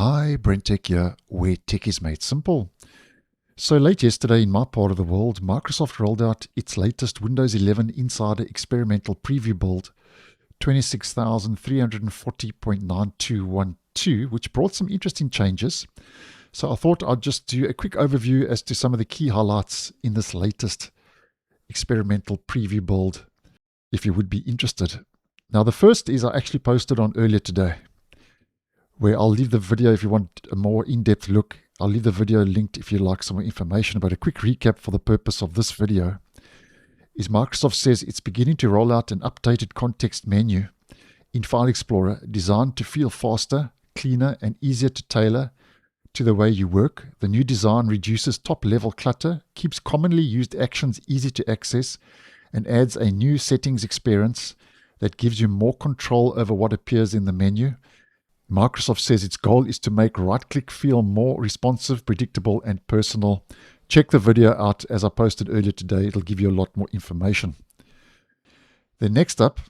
Hi, BrenTech here, where tech is made simple. So late yesterday in my part of the world, Microsoft rolled out its latest Windows 11 Insider experimental preview build, 26,340.9212, which brought some interesting changes. So I thought I'd just do a quick overview as to some of the key highlights in this latest experimental preview build, if you would be interested. Now the first is I actually posted on earlier today, where I'll leave the video if you want a more in-depth look. I'll leave the video linked if you'd like some more information, but a quick recap for the purpose of this video is Microsoft says it's beginning to roll out an updated context menu in File Explorer designed to feel faster, cleaner, and easier to tailor to the way you work. The new design reduces top-level clutter, keeps commonly used actions easy to access, and adds a new settings experience that gives you more control over what appears in the menu. Microsoft says its goal is to make right-click feel more responsive, predictable, and personal. Check the video out as I posted earlier today. It'll give you a lot more information. Then next up,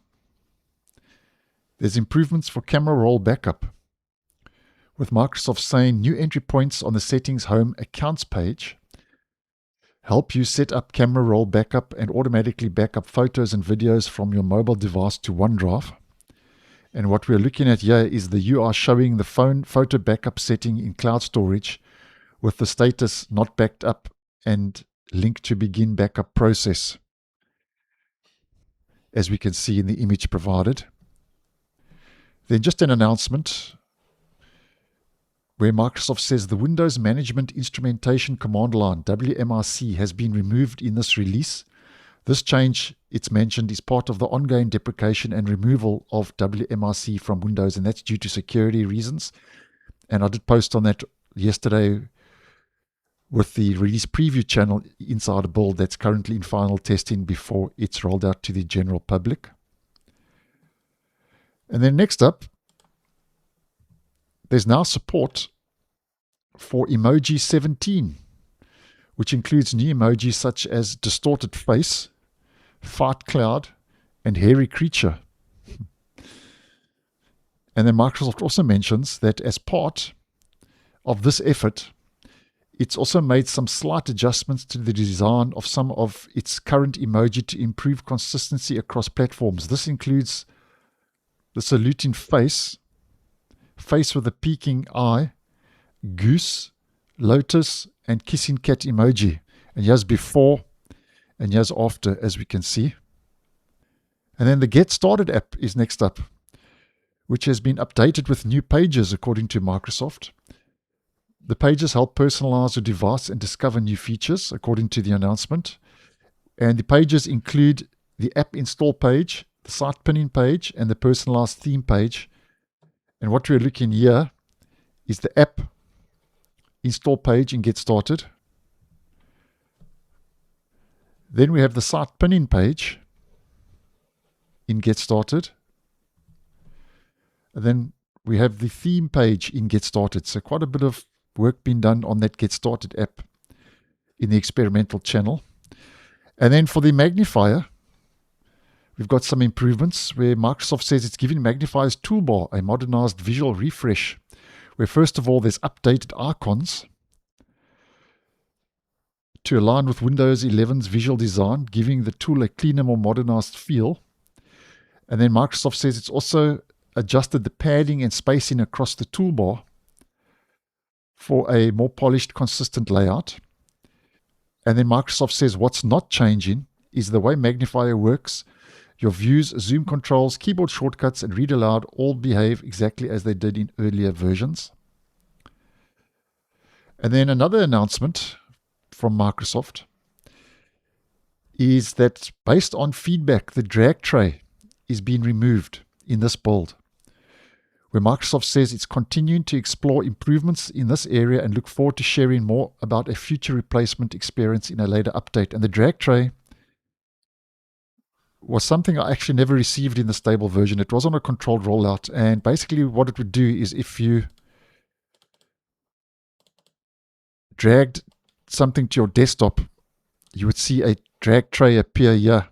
there's improvements for camera roll backup, with Microsoft saying new entry points on the Settings Home Accounts page help you set up camera roll backup and automatically backup photos and videos from your mobile device to OneDrive. And what we're looking at here is you are showing the phone photo backup setting in cloud storage with the status not backed up and link to begin backup process, as we can see in the image provided. Then just an announcement where Microsoft says the Windows Management Instrumentation Command Line, WMIC, has been removed in this release. This change, it's mentioned, is part of the ongoing deprecation and removal of WMIC from Windows, and that's due to security reasons. And I did post on that yesterday with the release preview channel inside a build that's currently in final testing before it's rolled out to the general public. And then next up, there's now support for Emoji 17, which includes new emojis such as distorted face, fart cloud, and hairy creature. And then Microsoft also mentions that as part of this effort, it's also made some slight adjustments to the design of some of its current emoji to improve consistency across platforms. This includes the saluting face, face with a peeking eye, goose, lotus, and kissing cat emoji. And here's before and here's after, as we can see. And then the Get Started app is next up, which has been updated with new pages according to Microsoft. The pages help personalize your device and discover new features according to the announcement. And the pages include the app install page, the site pinning page, and the personalized theme page. And what we're looking here is the app install page in Get Started. Then we have the site pinning page in Get Started. And then we have the theme page in Get Started. So quite a bit of work being done on that Get Started app in the experimental channel. And then for the Magnifier, we've got some improvements where Microsoft says it's giving Magnifier's toolbar a modernized visual refresh, where first of all there's updated icons to align with Windows 11's visual design, giving the tool a cleaner, more modernized feel. And then Microsoft says it's also adjusted the padding and spacing across the toolbar for a more polished, consistent layout. And then Microsoft says what's not changing is the way Magnifier works. Your views, zoom controls, keyboard shortcuts, and read aloud all behave exactly as they did in earlier versions. And then another announcement from Microsoft is that based on feedback, the drag tray is being removed in this build, where Microsoft says it's continuing to explore improvements in this area and look forward to sharing more about a future replacement experience in a later update. And the drag tray was something I actually never received in the stable version. It was on a controlled rollout, and basically what it would do is if you dragged something to your desktop, you would see a drag tray appear here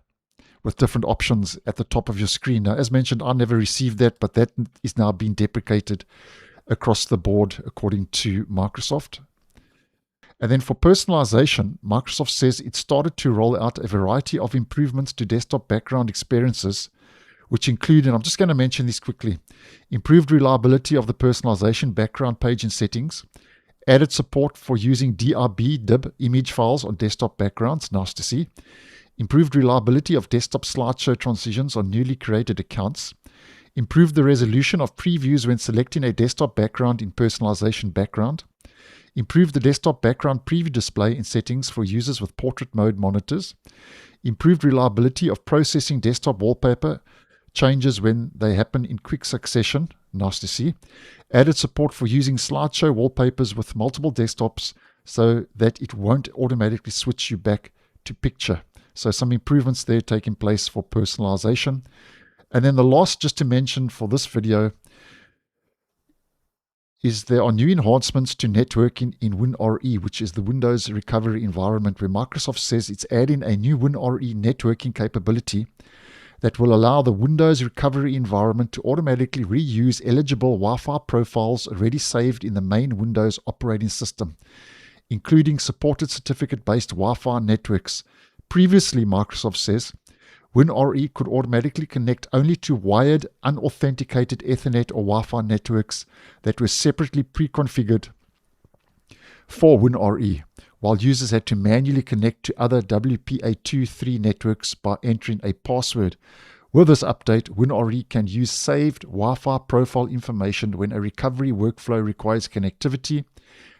with different options at the top of your screen. Now, as mentioned, I never received that, but that is now being deprecated across the board, according to Microsoft. And then for personalization, Microsoft says it started to roll out a variety of improvements to desktop background experiences, which include, and I'm just going to mention this quickly, improved reliability of the personalization background page and settings, added support for using DRB image files on desktop backgrounds, nice to see, improved reliability of desktop slideshow transitions on newly created accounts, improved the resolution of previews when selecting a desktop background in personalization background, improved the desktop background preview display in settings for users with portrait mode monitors, improved reliability of processing desktop wallpaper changes when they happen in quick succession, nice to see, added support for using slideshow wallpapers with multiple desktops so that it won't automatically switch you back to picture. So some improvements there taking place for personalization. And then the last, just to mention for this video, is there are new enhancements to networking in WinRE, which is the Windows recovery environment, where Microsoft says it's adding a new WinRE networking capability that will allow the Windows recovery environment to automatically reuse eligible Wi-Fi profiles already saved in the main Windows operating system, including supported certificate-based Wi-Fi networks. Previously, Microsoft says, WinRE could automatically connect only to wired, unauthenticated Ethernet or Wi-Fi networks that were separately pre-configured for WinRE, while users had to manually connect to other WPA23 networks by entering a password. With this update, WinRE can use saved Wi-Fi profile information when a recovery workflow requires connectivity,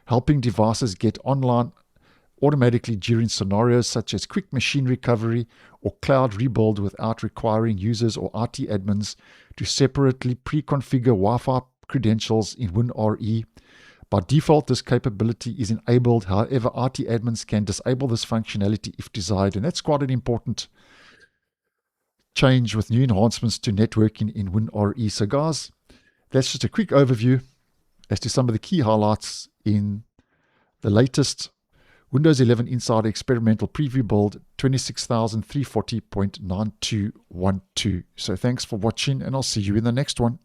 helping devices get online automatically during scenarios such as quick machine recovery or cloud rebuild without requiring users or IT admins to separately pre-configure Wi-Fi credentials in WinRE. By default, this capability is enabled. However, IT admins can disable this functionality if desired, and that's quite an important change with new enhancements to networking in WinRE. So guys, that's just a quick overview as to some of the key highlights in the latest Windows 11 Insider Experimental Preview Build 26340.9212. So thanks for watching, and I'll see you in the next one.